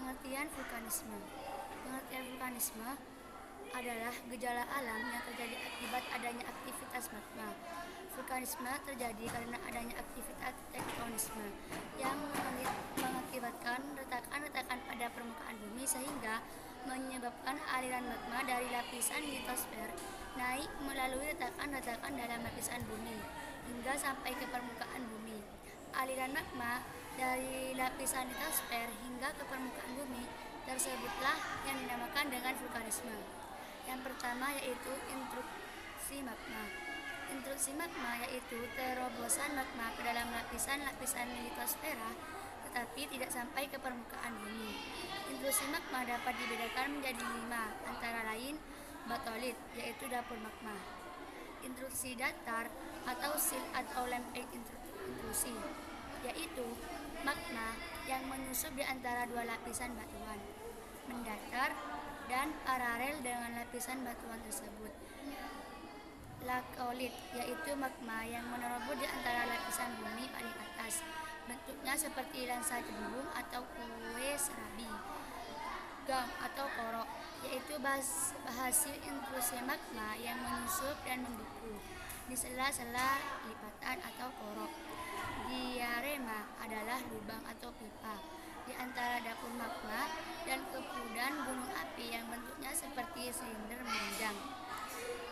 Pengertian vulkanisme. Pengertian vulkanisme adalah gejala alam yang terjadi akibat adanya aktivitas magma. Vulkanisme terjadi karena adanya aktivitas tektonisme yang mengakibatkan retakan-retakan pada permukaan bumi sehingga menyebabkan aliran magma dari lapisan litosfer naik melalui retakan-retakan dalam lapisan bumi hingga sampai ke permukaan bumi. Aliran magma dari lapisan litosfer hingga ke permukaan bumi tersebutlah yang dinamakan dengan vulkanisme. Yang pertama yaitu intrusi magma. Intrusi magma yaitu terobosan magma ke dalam lapisan-lapisan litosfera tetapi tidak sampai ke permukaan bumi. Intrusi magma dapat dibedakan menjadi 5, antara lain batolit yaitu dapur magma, intrusi datar atau sill atau lempeng intrusi yaitu magma yang menyusup di antara dua lapisan batuan, mendatar dan paralel dengan lapisan batuan tersebut. Lakolit yaitu magma yang menerobos di antara lapisan bumi paling atas, bentuknya seperti lensa cembung atau kue serabi. Gang atau korok yaitu hasil intrusi magma yang menyusup dan membeku di sela-sela lipatan atau korok. Diarema adalah lubang atau pipa di antara dapur magma dan kepudan gunung api yang bentuknya seperti silinder menunjang.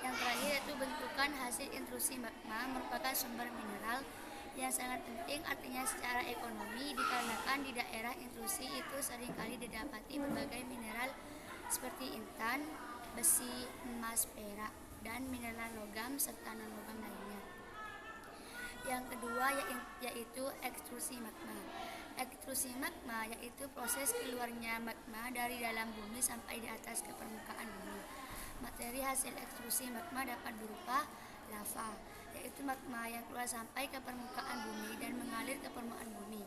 Yang terakhir yaitu bentukan hasil intrusi magma merupakan sumber mineral yang sangat penting artinya secara ekonomi dikarenakan di daerah intrusi itu seringkali didapati berbagai mineral seperti intan, besi, emas, perak, dan mineral logam serta non-logam lainnya. Yang kedua yaitu ekstrusi magma. Ekstrusi magma yaitu proses keluarnya magma dari dalam bumi sampai di atas ke permukaan bumi. Materi hasil ekstrusi magma dapat berupa lava, yaitu magma yang keluar sampai ke permukaan bumi dan mengalir ke permukaan bumi.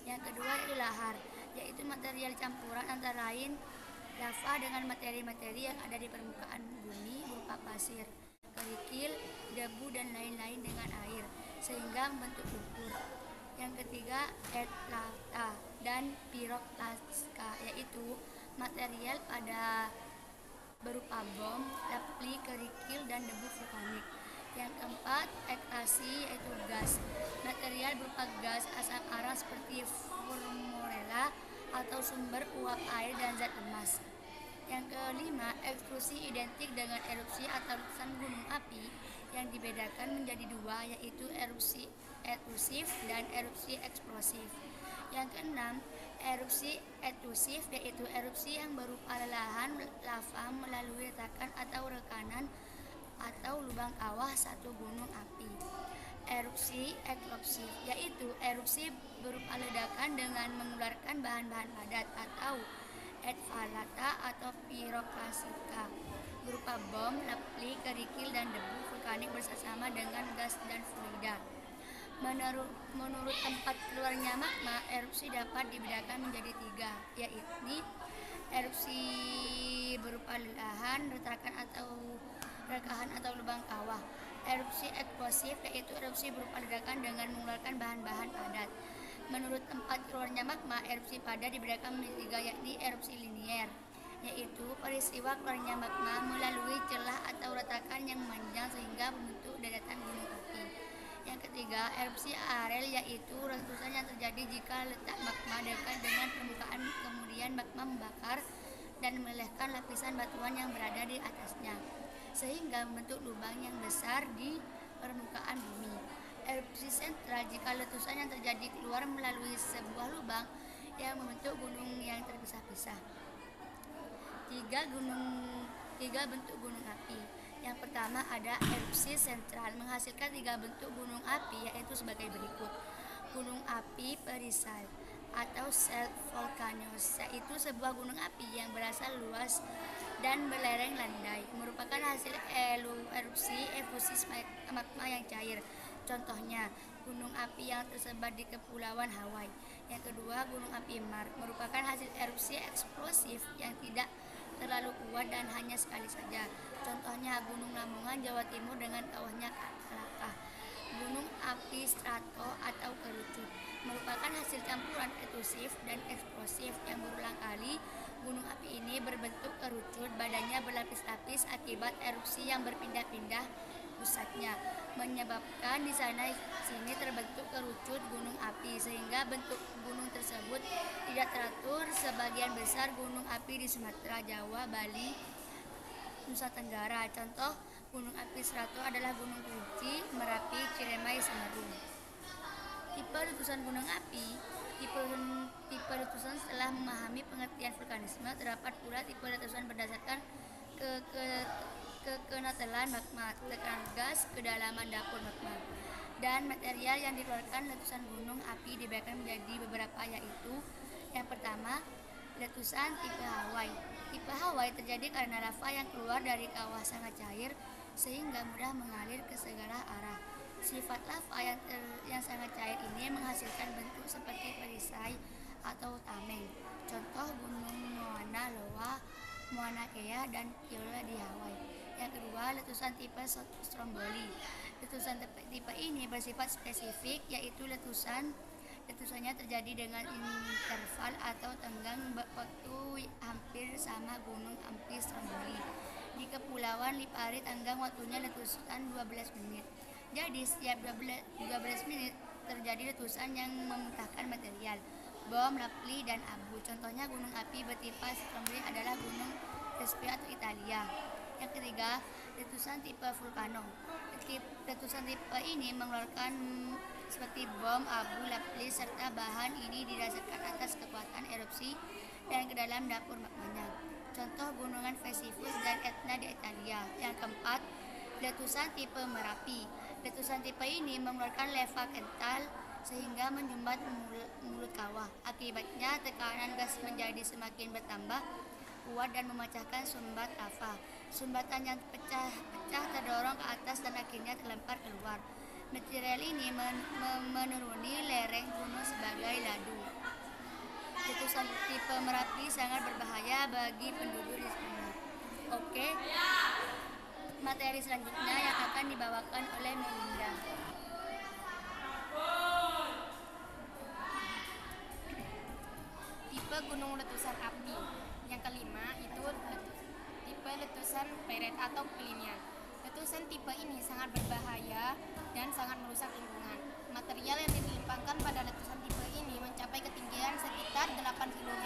Yang kedua yaitu lahar, yaitu material campuran antara lain lava dengan materi-materi yang ada di permukaan bumi berupa pasir, kerikil, debu, dan lain-lain dengan air sehingga membentuk lumpur. Yang ketiga lava dan piroklaska, yaitu material pada berupa bom, api, kerikil, dan debu vulkanik. Yang keempat ekrasi yaitu gas, material berupa gas asam arang seperti formorella atau sumber uap air dan zat emas. Yang kelima, ekstrusi identik dengan erupsi atau letusan gunung api yang dibedakan menjadi dua, yaitu erupsi etusif dan erupsi eksplosif. Yang keenam, erupsi etusif yaitu erupsi yang berupa lelahan lava melalui retakan atau rekanan atau lubang kawah satu gunung api. Erupsi eksplosif yaitu erupsi berupa ledakan dengan mengeluarkan bahan-bahan padat atau etvalata atau piroklasika berupa bom, api, kerikil, dan debu vulkanik bersama dengan gas dan fluida. Menurut tempat keluarnya magma, erupsi dapat dibedakan menjadi 3, yaitu erupsi berupa lelahan, rekahan atau lubang kawah. Erupsi eksplosif yaitu erupsi berupa ledakan dengan mengeluarkan bahan-bahan padat. Menurut tempat keluarnya magma, erupsi padat dibedakan menjadi 3, yakni erupsi linier, yaitu peristiwa keluarnya magma melalui celah atau retakan yang memanjang sehingga membentuk deretan gunung api. Yang ketiga, erupsi areal yaitu letusan yang terjadi jika letak magma dekat dengan permukaan kemudian magma membakar dan melelehkan lapisan batuan yang berada di atasnya sehingga membentuk lubang yang besar di permukaan bumi. Erupsi sentral jika letusan yang terjadi keluar melalui sebuah lubang yang membentuk gunung yang terpisah-pisah. 3 bentuk gunung api. Yang pertama ada erupsi sentral menghasilkan 3 bentuk gunung api yaitu sebagai berikut. Gunung api perisai atau self volcanoes yaitu sebuah gunung api yang berasal luas dan berlereng landai, merupakan hasil erupsi efusi magma yang cair. Contohnya, gunung api yang tersebar di Kepulauan Hawaii. Yang kedua, gunung api Mars merupakan hasil erupsi eksplosif yang tidak terlalu kuat dan hanya sekali saja. Contohnya, Gunung Lamongan, Jawa Timur dengan kawahnya Kalakah. Gunung api strato atau kerucut merupakan hasil campuran etusif dan eksplosif yang berulang kali akibat erupsi yang berpindah-pindah pusatnya, menyebabkan di sana sini terbentuk kerucut gunung api sehingga bentuk gunung tersebut tidak teratur. Sebagian besar gunung api di Sumatera, Jawa, Bali, Nusa Tenggara. Contoh gunung api teratur adalah Gunung Kerinci, Merapi, Ciremai, Semeru. Tipe letusan gunung api. Tipe letusan setelah memahami pengertian vulkanisme, terdapat pula tipe letusan berdasarkan kekenatalan magma, tekanan gas, kedalaman dapur magma, dan material yang dikeluarkan letusan gunung api dibagi menjadi beberapa, yaitu yang pertama, letusan tipe Hawaii. Tipe Hawaii terjadi karena lava yang keluar dari kawah sangat cair sehingga mudah mengalir ke segala arah. Sifat lava yang sangat cair ini menghasilkan bentuk seperti perisai atau tameng. Contoh Gunung Mauna Loa, Mauna Kea, dan Kiola di Hawaii. Yang kedua, letusan tipe Stromboli. Letusan tipe ini bersifat spesifik, yaitu letusannya terjadi dengan interval atau tenggang waktu hampir sama gunung api Stromboli. Di Kepulauan Lipari tenggang waktunya letusan 12 menit. Jadi setiap 12 menit terjadi letusan yang memuntahkan material, bom, lapli, dan abu. Contohnya gunung api bertipe Stromboli adalah Gunung Vesuvio atau Italia. Yang ketiga, letusan tipe vulkano. Letusan tipe ini mengeluarkan seperti bom, abu, lapli, serta bahan ini didasarkan atas kekuatan erupsi dan ke dalam dapur magmanya. Contoh gunungan Vesuvius dan Etna di Italia. Yang keempat, letusan tipe Merapi. Letusan tipe ini mengeluarkan lava kental sehingga menyumbat mulut kawah. Akibatnya tekanan gas menjadi semakin bertambah kuat dan memecahkan sumbat lava. Sumbatan yang pecah terdorong ke atas dan akhirnya terlempar keluar. Material ini menuruni lereng gunung sebagai ladu. Letusan tipe Merapi sangat berbahaya bagi penduduk di sana. Oke, materi selanjutnya yang akan dibawakan oleh Melinda. Tipe gunung letusan api. Yang kelima itu tipe letusan peret atau Plinian. Letusan tipe ini sangat berbahaya dan sangat merusak lingkungan. Material yang dilimpahkan pada letusan tipe ini mencapai ketinggian sekitar 8 km.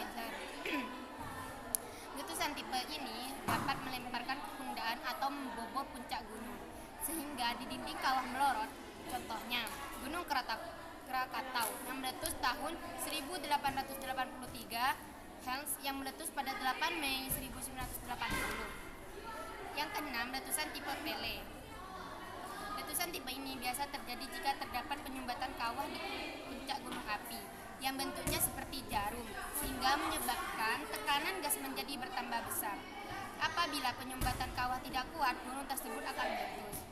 Letusan tipe ini dapat melemparkan kepundaan atau membobol puncak gunung sehingga di dinding kawah melorot. Contohnya Gunung Krakatau yang meletus tahun 1883, Helms yang meletus pada 8 Mei 1980. Yang keenam, letusan tipe Pele. Letusan tipe ini biasa terjadi jika terdapat penyumbatan kawah di puncak gunung api yang bentuknya seperti jarum sehingga menyebabkan tekanan gas menjadi bertambah besar. Apabila penyumbatan kawah tidak kuat, gunung tersebut akan meletus.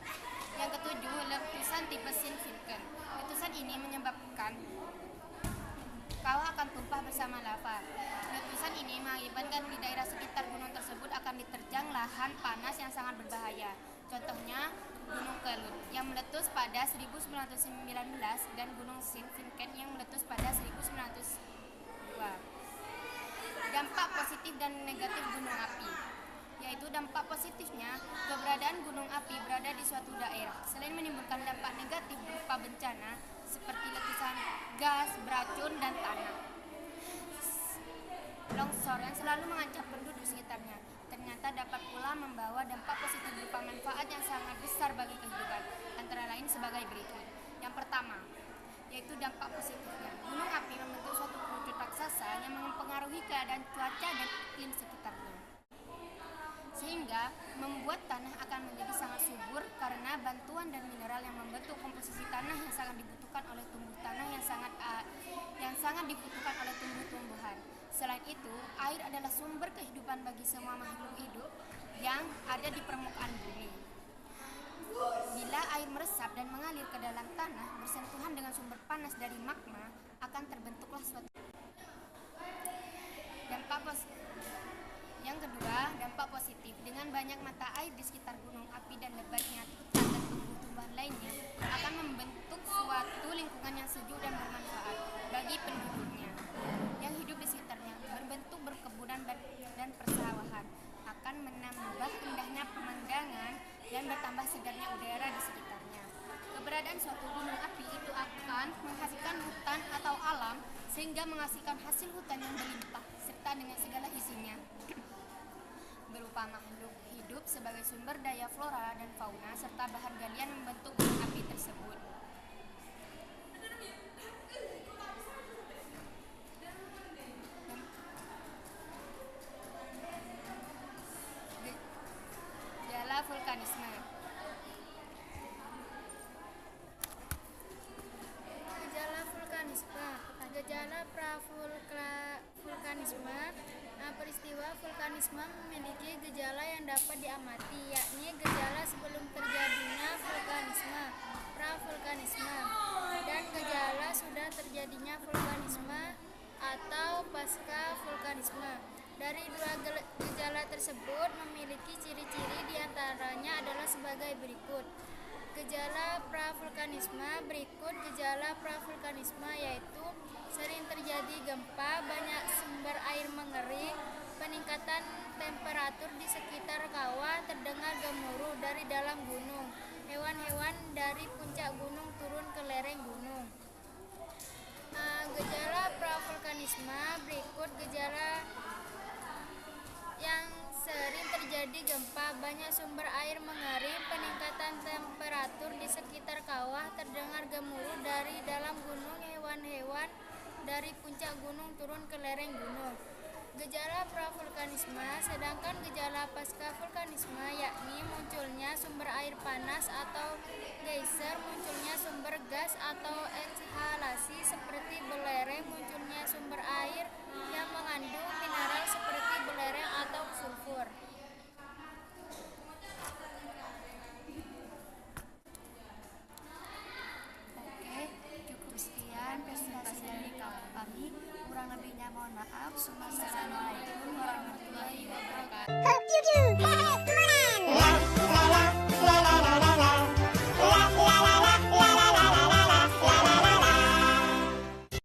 Yang ketujuh, letusan tipe Sint-Vinken. Letusan ini menyebabkan kawah akan tumpah bersama lava. Letusan ini mengakibatkan di daerah sekitar gunung tersebut akan diterjang lahan panas yang sangat berbahaya. Contohnya Gunung Kelut yang meletus pada 1919 dan Gunung Sint-Vinken yang meletus pada 1902. Dampak positif dan negatif gunung api, yaitu dampak positifnya, keberadaan gunung api berada di suatu daerah selain menimbulkan dampak negatif berupa bencana seperti letusan gas, beracun, dan tanah longsor yang selalu mengancam penduduk sekitarnya, ternyata dapat pula membawa dampak positif berupa manfaat yang sangat besar bagi kehidupan, antara lain sebagai berikut. Yang pertama, yaitu dampak positifnya. Gunung api membentuk suatu kerucut raksasa yang mempengaruhi keadaan cuaca dan iklim sekitarnya, sehingga membuat tanah akan menjadi sangat subur karena bantuan dan mineral yang membentuk komposisi tanah yang sangat dibutuhkan oleh tumbuh tanah yang sangat dibutuhkan oleh tumbuh-tumbuhan. Selain itu, air adalah sumber kehidupan bagi semua makhluk hidup yang ada di permukaan bumi. Bila air meresap dan mengalir ke dalam tanah bersentuhan dengan sumber panas dari magma, akan terbentuklah suatu Yang kedua, dampak positif. Dengan banyak mata air di sekitar gunung api dan lebatnya hutan dan tumbuh-tumbuhan lainnya akan membentuk suatu lingkungan yang sejuk dan bermanfaat bagi penduduknya yang hidup di sekitarnya. Berbentuk berkebunan dan persawahan akan menambah indahnya pemandangan keberadaan suatu gunung api itu akan menghasilkan hutan atau alam sehingga menghasilkan hasil hutan yang berlimpah serta dengan segala isinya berupa makhluk hidup sebagai sumber daya flora dan fauna serta bahan galian membentuk gunung api tersebut. Gejala vulkanisme. Gejala vulkanisme. Gejala pravulkanisme. Peristiwa vulkanisme memiliki gejala yang dapat diamati, yakni gejala sebelum terjadinya vulkanisme, pravulkanisme, dan gejala sudah terjadinya vulkanisme atau pasca vulkanisme. Dari dua gejala tersebut memiliki ciri-ciri, diantaranya adalah sebagai berikut. Gejala pravulkanisme. Berikut gejala pravulkanisme yaitu sering terjadi gempa, banyak sumber air mengering, peningkatan temperatur di sekitar kawah, terdengar gemuruh dari dalam gunung, hewan-hewan dari puncak gunung turun ke lereng gunung. Gejala pravulkanisme. Berikut gejala yang sering terjadi gempa, banyak sumber air mengering, peningkatan temperatur di sekitar kawah, terdengar gemuruh dari dalam gunung, hewan-hewan dari puncak gunung turun ke lereng gunung. Gejala pravulkanisme. Sedangkan gejala pasca vulkanisme yakni munculnya sumber air panas atau geyser, munculnya sumber gas atau ekshalasi seperti belerang, munculnya sumber air yang mengandung mineral seperti belerang atau sulfur. Oke, cukup sekian presentasi dari kami. Kurang lebihnya mohon maaf. Assalamualaikum.